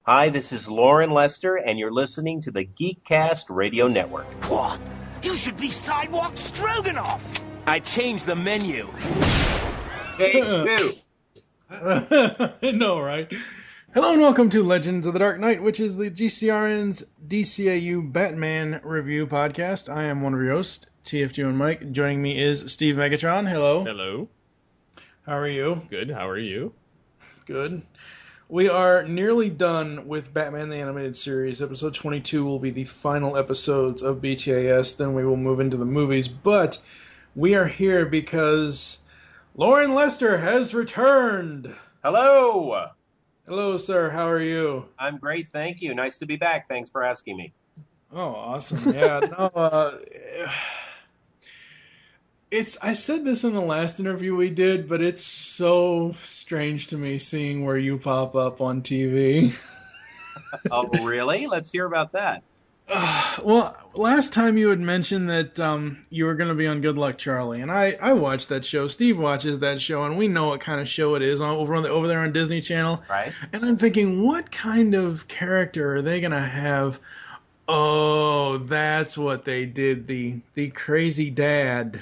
Hi, this is Loren Lester, and you're listening to the Geekcast Radio Network. What? You should be Sidewalk Stroganoff! I changed the menu. Take two. No, right? Hello and welcome to Legends of the Dark Knight, which is the GCRN's DCAU Batman review podcast. I am one of your hosts, TFG and Mike. Joining me is Steve Megatron. Hello. Hello. How are you? Good. How are you? Good. We are nearly done with Batman the Animated Series. Episode 22 will be the final episodes of BTAS. Then we will move into the movies. But we are here because Loren Lester has returned. Hello. Hello, sir. How are you? I'm great, thank you. Nice to be back. Thanks for asking me. Oh, awesome. Yeah, no, I said this in the last interview we did, but it's so strange to me seeing where you pop up on TV. Oh, really? Let's hear about that. Well, last time you had mentioned that you were going to be on Good Luck Charlie, and I watched that show. Steve watches that show, and we know what kind of show it is over there on Disney Channel. Right. And I'm thinking, what kind of character are they going to have? Oh, that's what they did, the crazy dad.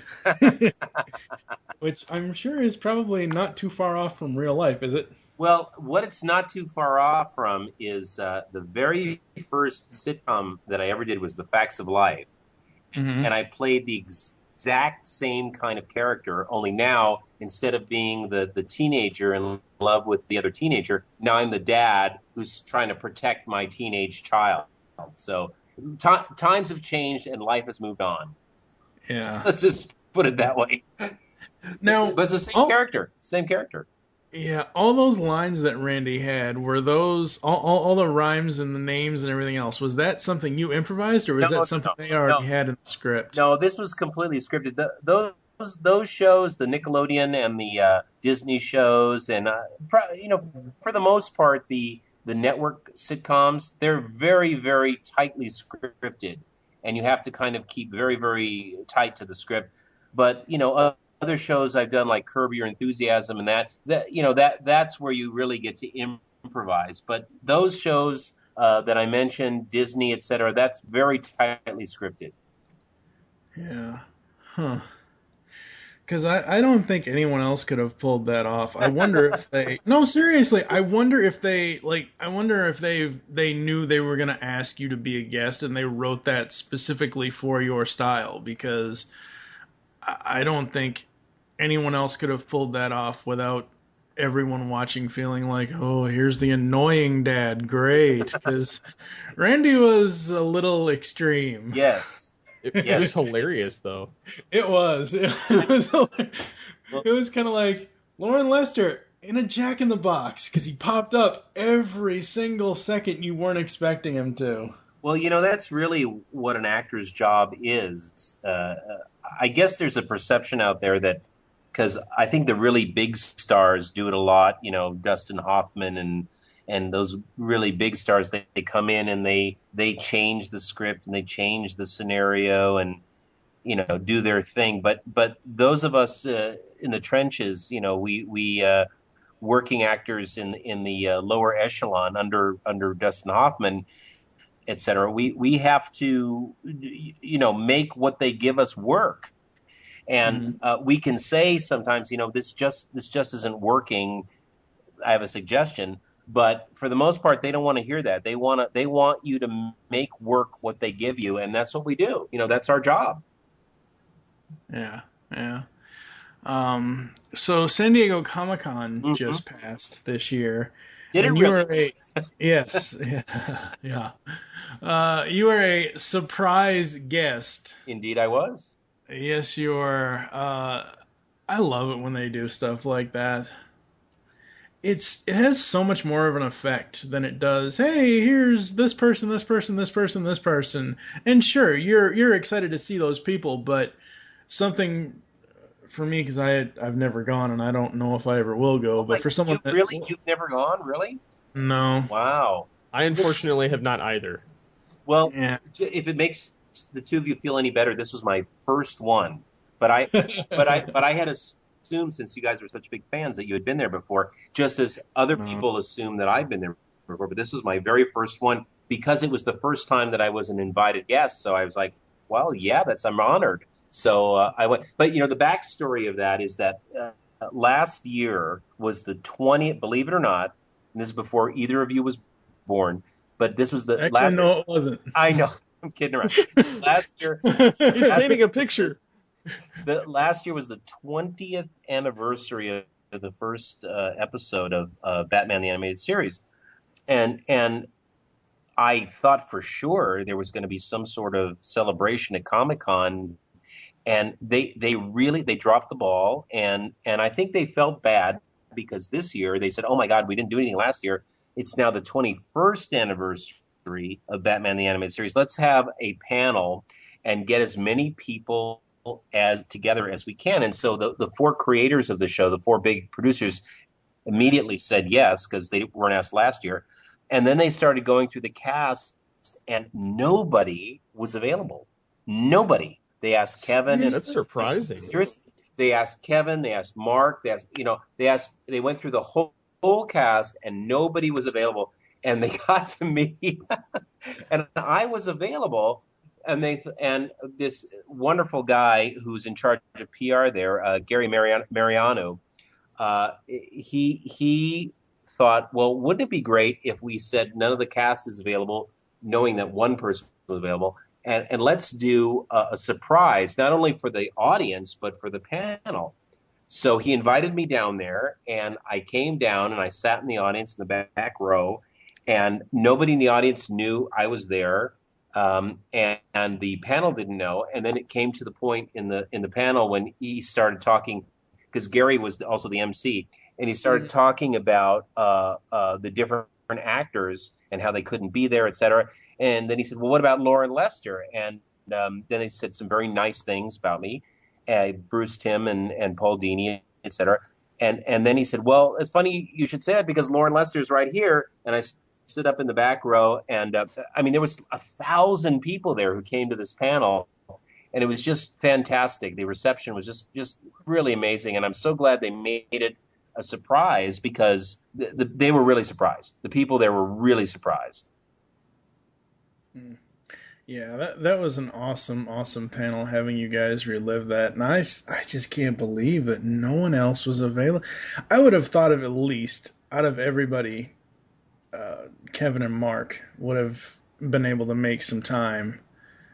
Which I'm sure is probably not too far off from real life, is it? Well, what it's not too far off from is the very first sitcom that I ever did was The Facts of Life. Mm-hmm. And I played the exact same kind of character, only now, instead of being the teenager in love with the other teenager, now I'm the dad who's trying to protect my teenage child. So times have changed and life has moved on. Yeah. Let's just put it that way. Now, But it's the same character. Same character. Yeah, all those lines that Randy had, were those, all the rhymes and the names and everything else, was that something you improvised, or was that something they already had in the script? No, this was completely scripted. Those shows, the Nickelodeon and the Disney shows, and for the most part, the network sitcoms, they're very, very tightly scripted, and you have to kind of keep very, very tight to the script. But other shows I've done, like Curb Your Enthusiasm, and that's where you really get to improvise. But those shows that I mentioned, Disney, etc., that's very tightly scripted. Yeah, huh? Because I don't think anyone else could have pulled that off. I wonder if they. No, seriously, I wonder if they they knew they were gonna ask you to be a guest, and they wrote that specifically for your style. Because I don't think anyone else could have pulled that off without everyone watching feeling like, oh, here's the annoying dad. Great. Because Randy was a little extreme. Yes. It was hilarious, though. It was. It was kind of like Loren Lester in a Jack in the Box, because he popped up every single second you weren't expecting him to. Well, that's really what an actor's job is. I guess there's a perception out there that, because I think the really big stars do it a lot, Dustin Hoffman and those really big stars, they come in and they change the script and they change the scenario and, do their thing. But those of us in the trenches, we working actors in the lower echelon under Dustin Hoffman, etc. We have to, make what they give us work. And we can say sometimes, this just isn't working. I have a suggestion, but for the most part, they don't want to hear that. They want you to make work what they give you, and that's what we do. That's our job. Yeah, yeah. So San Diego Comic-Con just passed this year. Did it really? Yes, yeah. You were a surprise guest. Indeed, I was. Yes, you are. I love it when they do stuff like that. It has so much more of an effect than it does, hey, here's this person, this person, this person, this person. And sure, you're excited to see those people, but something for me, because I've never gone and I don't know if I ever will go, but for someone you've never gone, really? No. Wow. I unfortunately have not either. Well, yeah. If it makes the two of you feel any better, this was my first one, but I had assumed, since you guys were such big fans, that you had been there before, just as other people assume that I've been there before, but this was my very first one because it was the first time that I was an invited guest. So I was like, well, yeah, I'm honored. So I went, but the backstory of that is that last year was the 20th, believe it or not, and this is before either of you was born, but this was the Actually, last. no, it wasn't. I know, I'm kidding around. Last year, He's last painting a picture. the last year was the 20th anniversary of the first episode of Batman the Animated Series, and I thought for sure there was going to be some sort of celebration at Comic Con, and they dropped the ball, and I think they felt bad because this year they said, "Oh my God, we didn't do anything last year. It's now the 21st anniversary of Batman the Animated Series. Let's have a panel and get as many people as together as we can." And so the four creators of the show, the four big producers, immediately said yes because they weren't asked last year. And then they started going through the cast, and nobody was available. Nobody. They asked Kevin, and That's surprising. seriously, they asked Kevin, they asked Mark, they went through the whole cast, and nobody was available. And they got to me, and I was available. And this wonderful guy who's in charge of PR there, Gary Mariano, he thought, well, wouldn't it be great if we said none of the cast is available, knowing that one person was available, and let's do a surprise, not only for the audience, but for the panel. So he invited me down there, and I came down and I sat in the audience in the back row, and nobody in the audience knew I was there. And the panel didn't know. And then it came to the point in the panel when he started talking, because Gary was also the MC, and he started talking about the different actors and how they couldn't be there, et cetera. And then he said, well, what about Loren Lester? And then they said some very nice things about me, Bruce Timm and Paul Dini, et cetera. And then he said, well, it's funny you should say it because Loren Lester's right here. And I stood up in the back row, and I mean, there was 1,000 people there who came to this panel, and it was just fantastic. The reception was just really amazing, and I'm so glad they made it a surprise because they were really surprised. The people there were really surprised. Yeah, that was an awesome panel having you guys relive that. And I just can't believe that no one else was available. I would have thought of at least out of everybody, Kevin and Mark would have been able to make some time.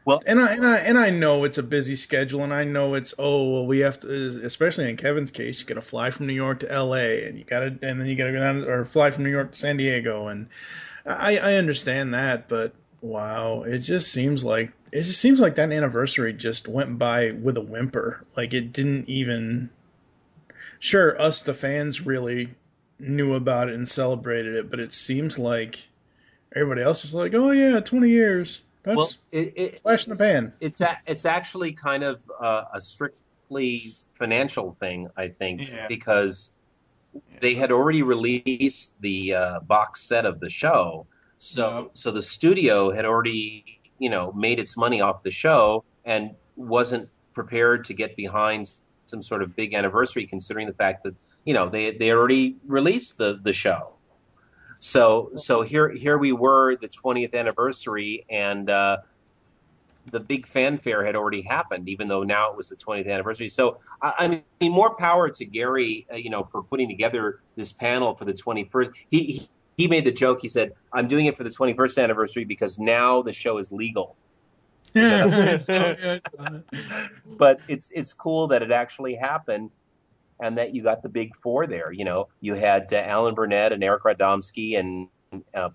Well, and I know it's a busy schedule, and I know it's we have to, especially in Kevin's case, you got to fly from New York to L.A. and then you got to go down or fly from New York to San Diego, and I understand that, but wow, it just seems like that anniversary just went by with a whimper. Like it didn't even. Sure, us the fans really knew about it and celebrated it, but it seems like everybody else was like, "Oh yeah, 20 years." That's flash in the pan. It's actually kind of a strictly financial thing, I think, because they had already released the box set of the show, so the studio had already made its money off the show and wasn't prepared to get behind some sort of big anniversary, considering the fact that they already released the show. So here we were, the 20th anniversary, and the big fanfare had already happened, even though now it was the 20th anniversary. So I mean, more power to Gary, for putting together this panel for the 21st. He made the joke. He said, "I'm doing it for the 21st anniversary because now the show is legal." But it's cool that it actually happened. And that you got the big four there. You had Alan Burnett and Eric Radomski and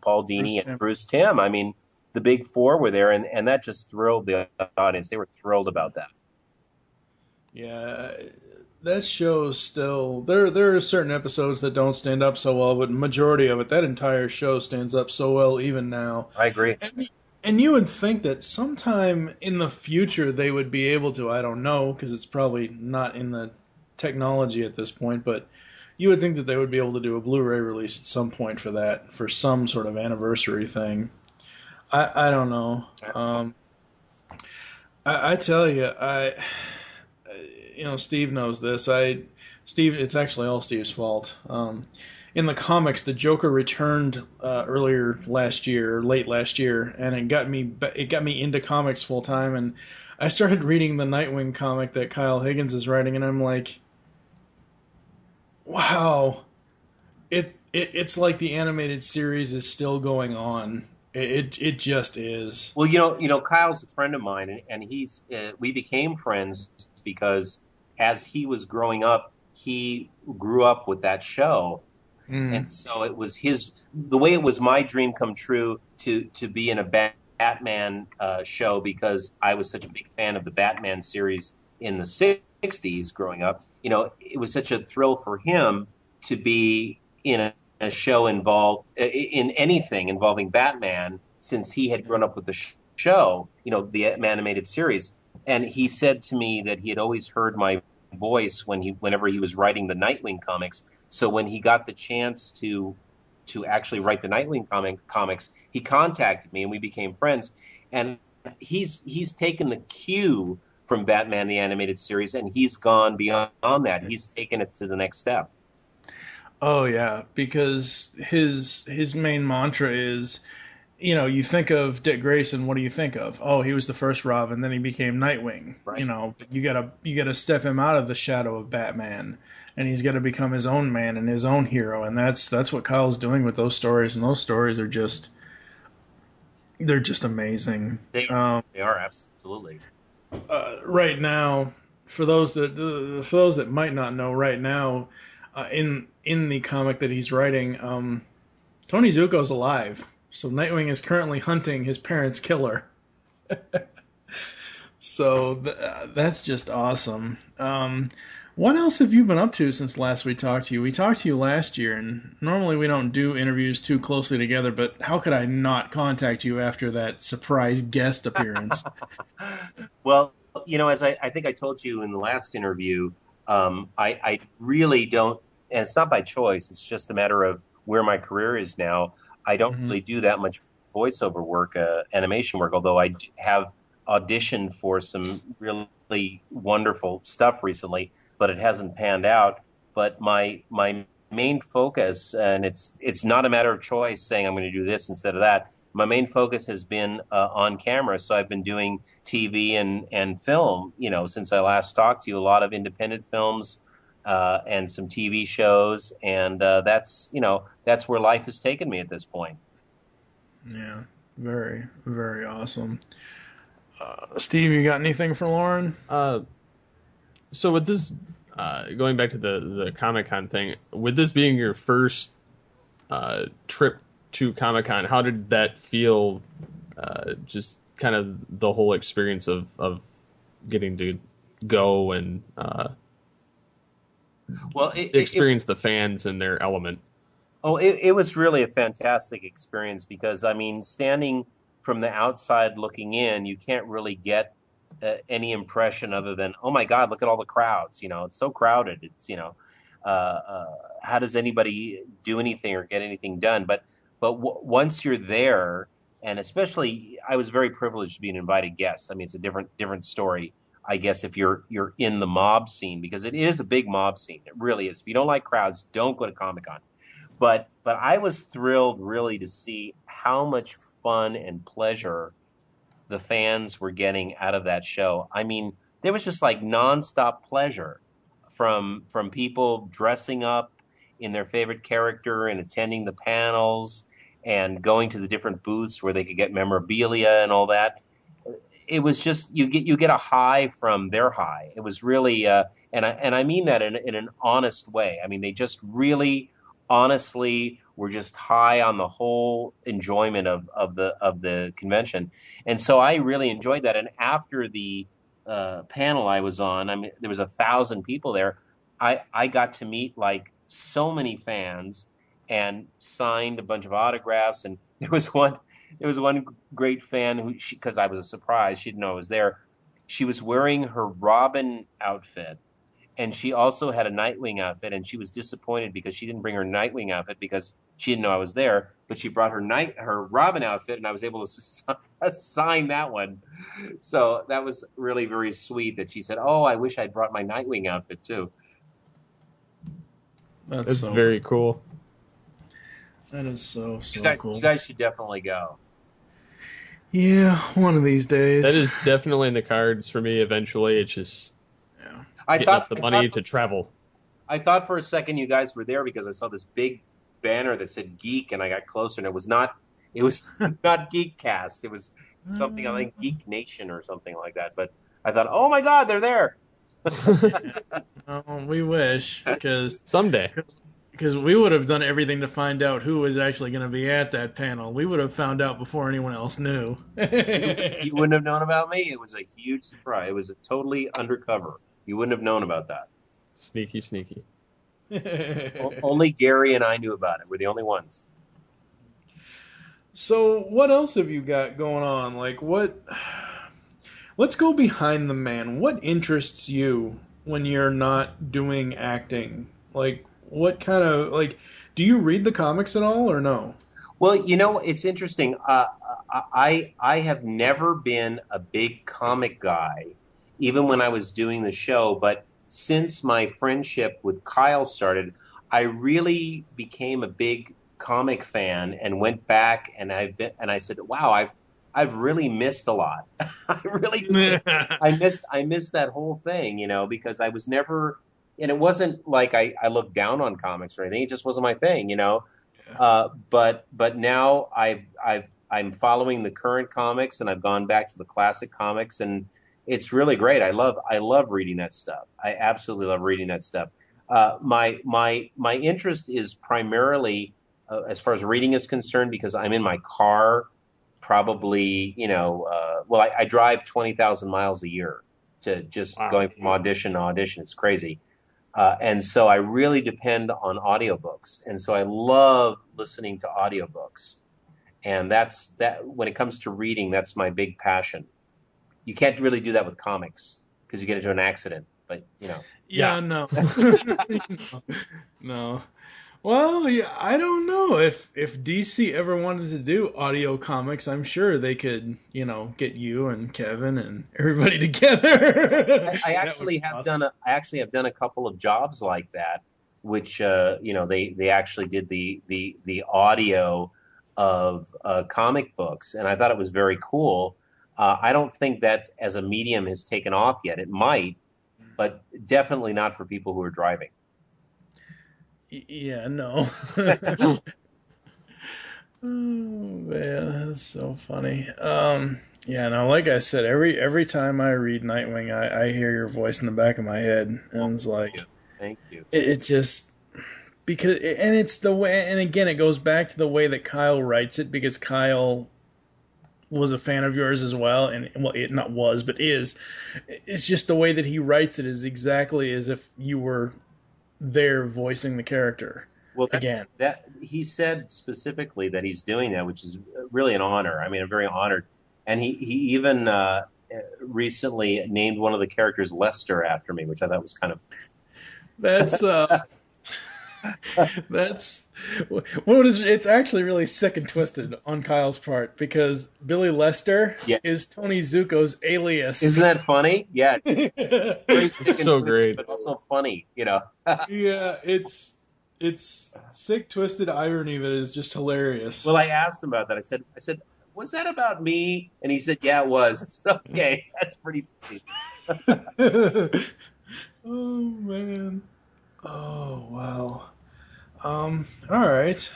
Paul Dini and Bruce Timm. I mean, the big four were there, and that just thrilled the audience. They were thrilled about that. Yeah, that show still there are certain episodes that don't stand up so well, but majority of it, that entire show stands up so well even now. I agree. And you would think that sometime in the future they would be able to. I don't know, because it's probably not in the technology at this point, but you would think that they would be able to do a Blu-ray release at some point for some sort of anniversary thing. I don't know. I tell you, Steve knows this. Steve, it's actually all Steve's fault. in the comics, the Joker returned earlier last year, or late last year, and it got me into comics full time. And I started reading the Nightwing comic that Kyle Higgins is writing, and I'm like, wow, it's like the animated series is still going on. It just is. Well, Kyle's a friend of mine, and he's we became friends because as he was growing up, he grew up with that show, Mm. and so it was the way it was my dream come true to be in a Batman show because I was such a big fan of the Batman series in the '60s growing up. It was such a thrill for him to be in a show involved in anything involving Batman since he had grown up with the show, the animated series. And he said to me that he had always heard my voice whenever he was writing the Nightwing comics. So when he got the chance to actually write the Nightwing comics, he contacted me and we became friends. And he's taken the cue from Batman the animated series and he's gone beyond that. He's taken it to the next step. Oh yeah, because his main mantra is, you think of Dick Grayson, what do you think of? Oh, he was the first Robin, then he became Nightwing. Right. But you gotta step him out of the shadow of Batman, and he's got to become his own man and his own hero, and that's what Kyle's doing with those stories, and those stories are just amazing. They are absolutely. Right now, for those that might not know, right now, in the comic that he's writing, Tony Zuko's alive. So Nightwing is currently hunting his parents' killer. So that's just awesome. What else have you been up to since last we talked to you? We talked to you last year, and normally we don't do interviews too closely together, but how could I not contact you after that surprise guest appearance? Well, as I think I told you in the last interview, I really don't, and it's not by choice. It's just a matter of where my career is now. I don't Hmm. really do that much voiceover work, animation work, although have auditioned for some really wonderful stuff recently, but it hasn't panned out. But my main focus, and it's not a matter of choice saying I'm going to do this instead of that. My main focus has been on camera, so I've been doing TV and film. Since I last talked to you, a lot of independent films and some TV shows, and that's where life has taken me at this point. Yeah, very, very awesome. Steve, you got anything for Lauren? Uh, so with this, going back to the Comic Con thing, with this being your first trip to Comic Con, how did that feel? Just kind of the whole experience of getting to go and Well, experience the fans and their element. it was really a fantastic experience because, I mean, standing from the outside looking in, you can't really get any impression other than, oh my God, look at all the crowds. It's so crowded. How does anybody do anything or get anything done? But once you're there, and especially, I was very privileged to be an invited guest. I mean, it's a different story, I guess, if you're in the mob scene because it is a big mob scene. It really is. If you don't like crowds, don't go to Comic Con. But I was thrilled really to see how much fun and pleasure the fans were getting out of that show. I mean, there was just like nonstop pleasure from people dressing up in their favorite character and attending the panels and going to the different booths where they could get memorabilia and all that. It was just you get a high from their high. It was really and I mean that in an honest way. I mean they just really honestly were just high on the whole enjoyment of the convention, and so I really enjoyed that. And after the panel I was on, I mean there was 1,000 people there. I got to meet like so many fans and signed a bunch of autographs, and there was one great fan who, because I was a surprise, she didn't know I was there. She was wearing her Robin outfit, and she also had a Nightwing outfit, and she was disappointed because she didn't bring her Nightwing outfit because she didn't know I was there. But she brought her Robin outfit, and I was able to sign that one. So that was really very sweet that she said, "Oh, I wish I'd brought my Nightwing outfit too." That's It's so very cool. That is so You cool. guys should definitely go. Yeah, one of these That days. is definitely in the cards for me eventually. It's just Yeah. getting up the money to travel. I thought for a second you guys were there because I saw this big banner that said geek, and I got closer, and it was not Geekcast. It was something, I think, Geek Nation or something like that. But I thought, oh my God, they're there. Yeah. Oh, we wish, Someday. because we would have done everything to find out who was actually going to be at that panel. We would have found out before anyone else knew. You wouldn't have known about me. It was a huge surprise. It was a totally undercover. You wouldn't have known about that. Sneaky, sneaky. Only Gary and I knew about it. We're the only ones. So, what else have you got going on? Like, what? Let's go behind the man. What interests you when you're not doing acting? Like, what kind of like? Do you read the comics at all, or no? Well, it's interesting. I have never been a big comic guy, even when I was doing the show. But since my friendship with Kyle started, I really became a big comic fan and went back and I said, "Wow, I've really missed a lot. I really did. I missed that whole thing, because I was never, and it wasn't like I looked down on comics or anything. It just wasn't my thing. But now I'm following the current comics, and I've gone back to the classic comics, and it's really great. I love reading that stuff. I absolutely love reading that stuff. My interest is primarily, as far as reading is concerned, because I'm in my car, probably, well, I drive 20,000 miles a year to just Wow. going from audition to audition. It's crazy. And so I really depend on audiobooks. And so I love listening to audiobooks. And that's that when it comes to reading, that's my big passion. You can't really do that with comics because you get into an accident. But Yeah, no. No. Well, yeah, I don't know if DC ever wanted to do audio comics. I'm sure they could, get you and Kevin and everybody together. I That would actually be have awesome. done a couple of jobs like that, which they actually did the audio of comic books, and I thought it was very cool. I don't think that's as a medium has taken off yet. It might, but definitely not for people who are driving. Yeah, no. Oh man, that's so funny. Yeah, no, like I said, every time I read Nightwing, I hear your voice in the back of my head, Well, and it's thank like you. Thank you. it just because, and it's the way, and again, it goes back to the way that Kyle writes it because Kyle was a fan of yours as well, and well, it not was, but is. It's just the way that he writes it is exactly as if you were there voicing the character Well, again. that he said specifically that he's doing that, which is really an honor. I mean, I'm very honored. And he even recently named one of the characters Lester after me, which I thought was kind of That's that's what is. It's actually really sick and twisted on Kyle's part because Billy Lester yeah. is Tony Zuko's Isn't alias. that funny? Yeah, it's very sick It's and so twisted, great. but also funny. Yeah, it's sick twisted irony that is just hilarious. Well, I asked him about that. I said, was that about me? And he said, yeah, it was. I said, okay, that's pretty funny. Oh man. Oh wow. All right.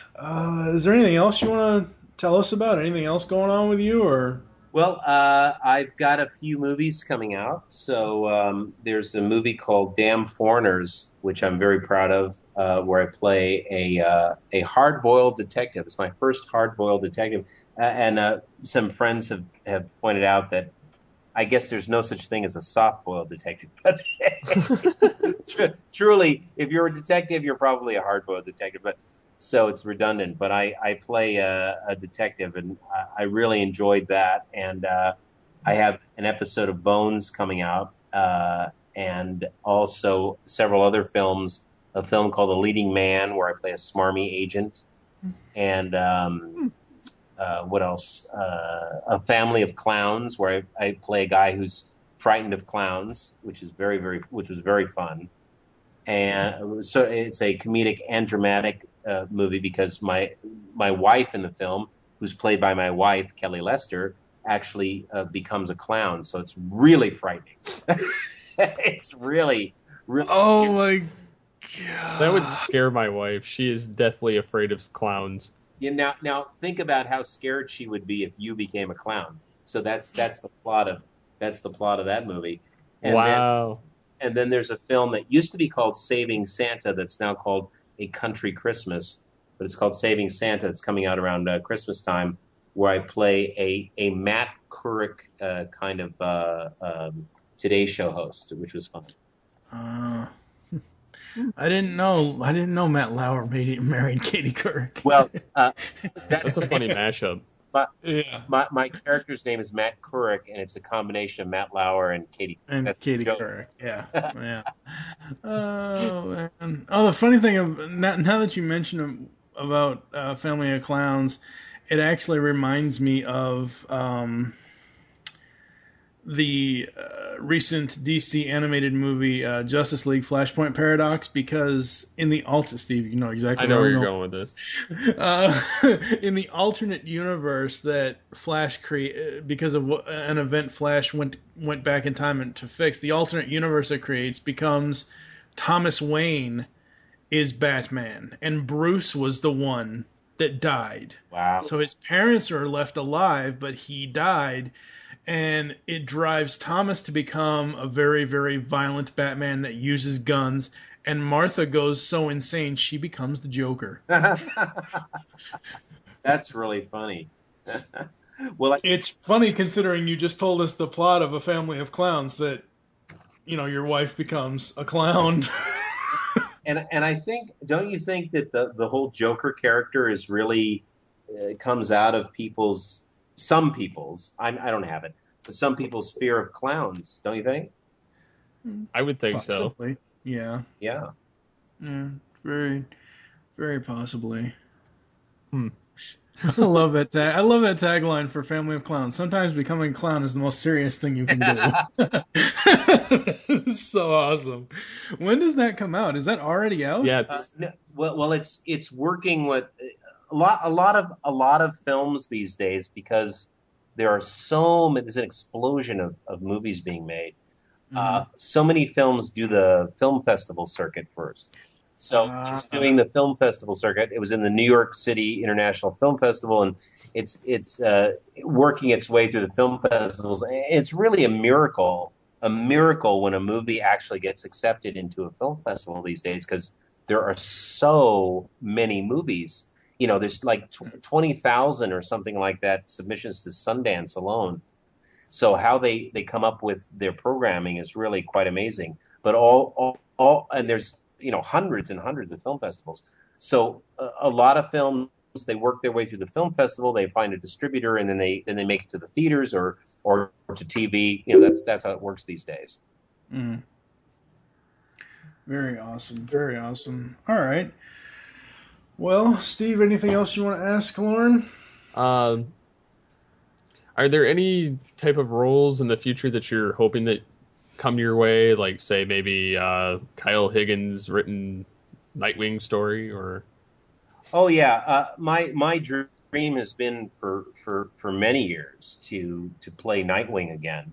Is there anything else you want to tell us about? Anything else going on with you, or? Well, I've got a few movies coming out. So there's a movie called Damn Foreigners, which I'm very proud of, where I play a hard-boiled detective. It's my first hard-boiled detective, and some friends have pointed out that I guess there's no such thing as a soft-boiled detective. But truly, if you're a detective, you're probably a hard-boiled detective. But so it's redundant. But I play a detective, and I really enjoyed that. And I have an episode of Bones coming out, and also several other films. A film called The Leading Man, where I play a smarmy agent, and what else? A Family of Clowns, where I play a guy who's frightened of clowns, which was very fun. And so it's a comedic and dramatic movie because my wife in the film, who's played by my wife Kelly Lester, actually becomes a clown. So it's really frightening. It's really Oh scary. my That would god. scare my wife. She is deathly afraid of clowns. Now think about how scared she would be if you became a clown. So that's the plot of that movie. And then Wow. and then there's a film that used to be called Saving Santa that's now called A Country Christmas, but it's called Saving Santa. It's coming out around Christmas time, where I play a Matt Couric kind of Today Show host, which was fun. Uh, I didn't know. I didn't know Matt Lauer married Katie Couric. Well, That's that's a the funny name. mashup. My, Yeah, my character's name is Matt Couric, and it's a combination of Matt Lauer and Katie. and That's the Katie joke. Couric. Yeah, yeah. Oh man. Oh, the funny thing of now that you mention about Family of Clowns, it actually reminds me of the recent DC animated movie Justice League Flashpoint Paradox, because in the Steve, you know exactly I know where where I'm you're going. going with this. Uh, in the alternate universe that Flash create because of an event Flash went back in time to fix, the alternate universe it creates becomes Thomas Wayne is Batman and Bruce was the one that died. Wow. So his parents are left alive, but he died, and it drives Thomas to become a very, very violent Batman that uses guns. And Martha goes so insane she becomes the Joker. That's really funny. Well, It's funny considering you just told us the plot of A Family of Clowns that your wife becomes a clown. and I think, don't you think that the whole Joker character is really comes out of some people's, I don't have it, but some people's fear of clowns, don't you think? I would think so. Possibly, yeah, Yeah. yeah, very, very possibly. Hmm. I love that tag. I love that tagline for Family of Clowns. Sometimes becoming a clown is the most serious thing you can do. It's so awesome. When does that come out? Is that already out? Yeah, it's No, well, it's working with a lot of films these days because there's an explosion of movies being made. Mm-hmm. So many films do the film festival circuit first. So it's doing the film festival circuit. It was in the New York City International Film Festival, and it's working its way through the film festivals. It's really a miracle when a movie actually gets accepted into a film festival these days because there are so many movies. There's like 20,000 or something like that submissions to Sundance alone. So how they come up with their programming is really quite amazing. But all and there's hundreds and hundreds of film festivals. So a lot of films, they work their way through the film festival. They find a distributor, and then they make it to the theaters or to TV. That's how it works these days. Mm. Very awesome. Very awesome. All right. Well, Steve, anything else you want to ask Lauren? um are there any type of roles in the future that you're hoping that come your way, like say maybe Kyle Higgins written Nightwing story or Oh yeah, my dream has been for many years to play Nightwing again,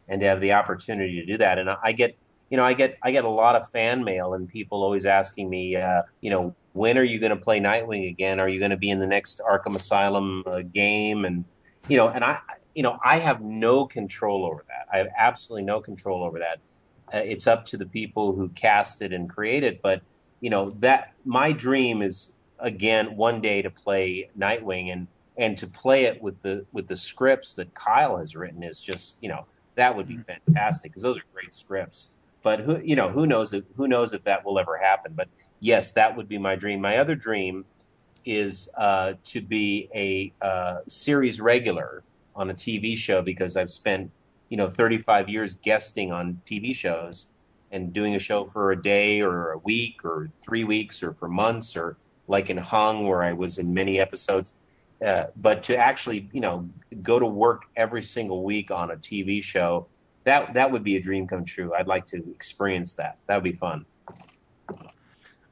and to have the opportunity to do that. And I get a lot of fan mail and people always asking me, when are you going to play Nightwing again? Are you going to be in the next Arkham Asylum game? And I have no control over that. I have absolutely no control over that. It's up to the people who cast it and create it. But that my dream is again one day to play Nightwing, and to play it with the scripts that Kyle has written is just that would be fantastic because those are great scripts. But who knows if that will ever happen? But yes, that would be my dream. My other dream is to be a series regular on a TV show because I've spent 35 years guesting on TV shows and doing a show for a day or a week or 3 weeks or for months, or like in Hung where I was in many episodes. But to actually go to work every single week on a TV show, that would be a dream come true. I'd like to experience that. That would be fun.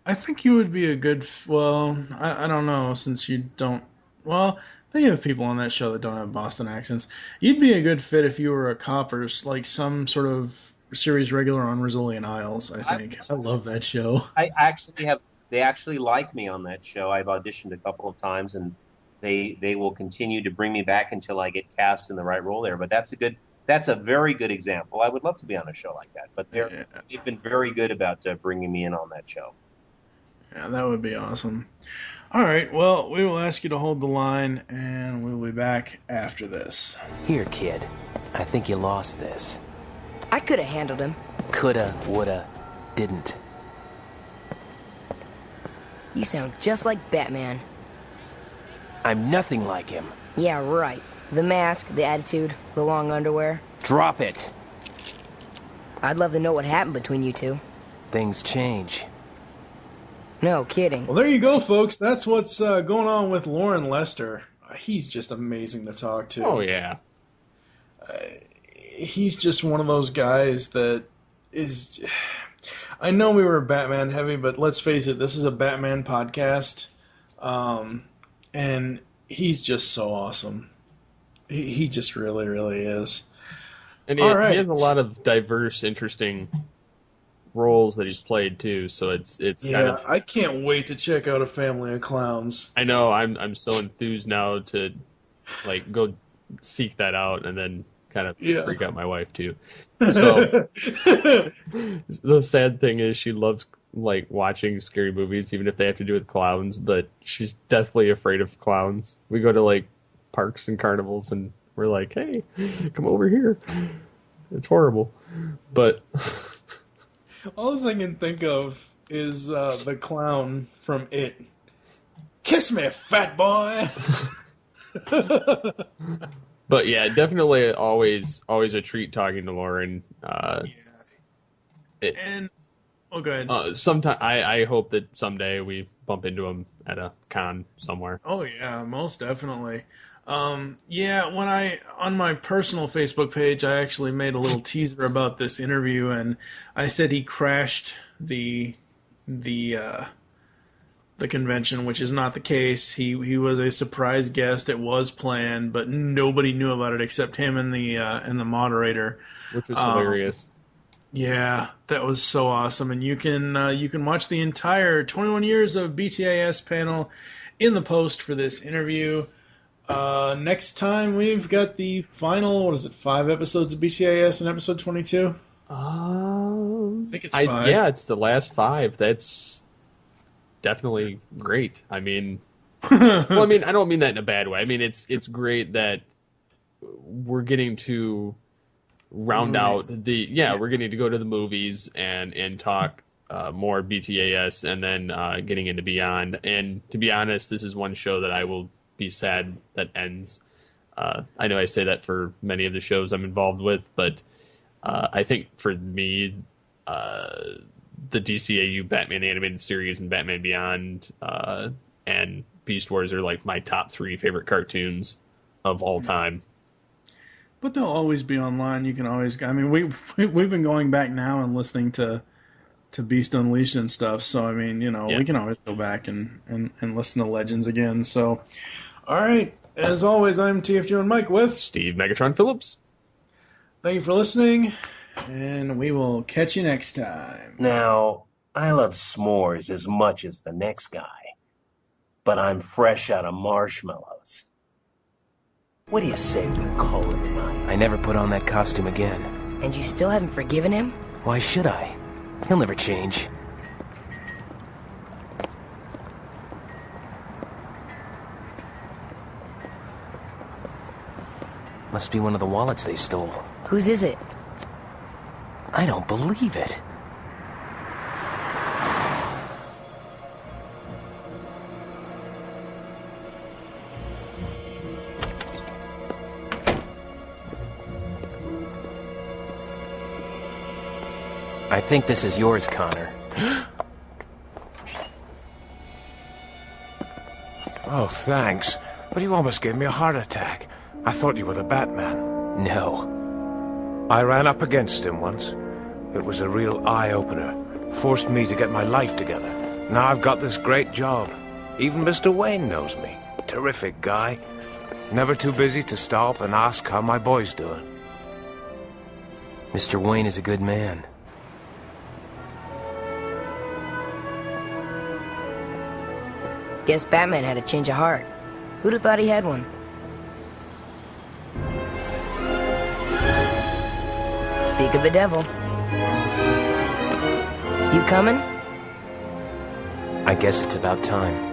I think you would be a good. Well, I don't know since you don't. Well, they have people on that show that don't have Boston accents. You'd be a good fit if you were a cop or like some sort of series regular on Rizzoli Isles. I think I love that show. I actually have. They actually like me on that show. I've auditioned a couple of times, and they will continue to bring me back until I get cast in the right role there. But that's a very good example. I would love to be on a show like that. But Yeah, they've been very good about bringing me in on that show. yeah, that would be awesome. All right, well, we will ask you to hold the line, and we'll be back after this. Here, kid. I think you lost this. I could have handled him. Coulda, woulda, didn't. You sound just like Batman. I'm nothing like him. Yeah, right. The mask, the attitude, the long underwear. Drop it. I'd love to know what happened between you two. Things change. No kidding. Well, there you go, folks. That's what's going on with Loren Lester. He's just amazing to talk to. Oh yeah. He's just one of those guys that is. I know we were Batman heavy, but let's face it, this is a Batman podcast, and he's just so awesome. He just really, really is. And All he right. has a lot of diverse, interesting roles that he's played too. So it's Yeah, kind of. I can't wait to check out A Family of Clowns. I know I'm so enthused now to like go seek that out and then kind of freak out my wife too. So the sad thing is she loves like watching scary movies, even if they have to do with clowns, but she's deathly afraid of clowns. We go to like parks and carnivals and we're like, hey, come over here. It's horrible. But All I can think of is the clown from It. Kiss me, fat boy! But yeah, definitely always a treat talking to Loren. Oh, go ahead. Sometime I hope that someday we bump into him at a con somewhere. Oh yeah, most definitely. Yeah, when on my personal Facebook page, I actually made a little teaser about this interview, and I said he crashed the convention, which is not the case. He was a surprise guest. It was planned, but nobody knew about it except him and the moderator, Which was hilarious. Yeah, that was so awesome, and you can watch the entire 21 years of BTAS panel in the post for this interview. Next time we've got the final, 5 episodes of BTAS in episode 22? I think it's 5. Yeah, it's the last 5. That's definitely great. I mean, well, I mean, I don't mean that in a bad way. I mean, it's great that we're getting to round out we're getting to go to the movies and talk more BTAS and then getting into Beyond. And to be honest, this is one show that I will be sad that ends. I know I say that for many of the shows I'm involved with, but I think for me, the DCAU Batman animated series and Batman Beyond and Beast Wars are like my top 3 favorite cartoons of all time. But they'll always be online. You can always. I mean, we've been going back now and listening to Beast Unleashed and stuff. So I mean, we can always go back and listen to Legends again. So, all right. As always, I'm TFG and Mike with Steve Megatron Phillips. Thank you for listening, and we will catch you next time. Now, I love s'mores as much as the next guy, but I'm fresh out of marshmallows. What do you say we call it a night? I never put on that costume again. And you still haven't forgiven him? Why should I? He'll never change. Must be one of the wallets they stole. Whose is it? I don't believe it. I think this is yours, Connor. Oh, thanks. But you almost gave me a heart attack. I thought you were the Batman. No. I ran up against him once. It was a real eye-opener. Forced me to get my life together. Now I've got this great job. Even Mr. Wayne knows me. Terrific guy. Never too busy to stop and ask how my boy's doing. Mr. Wayne is a good man. Guess Batman had a change of heart. Who'd have thought he had one? Speak of the devil. You coming? I guess it's about time.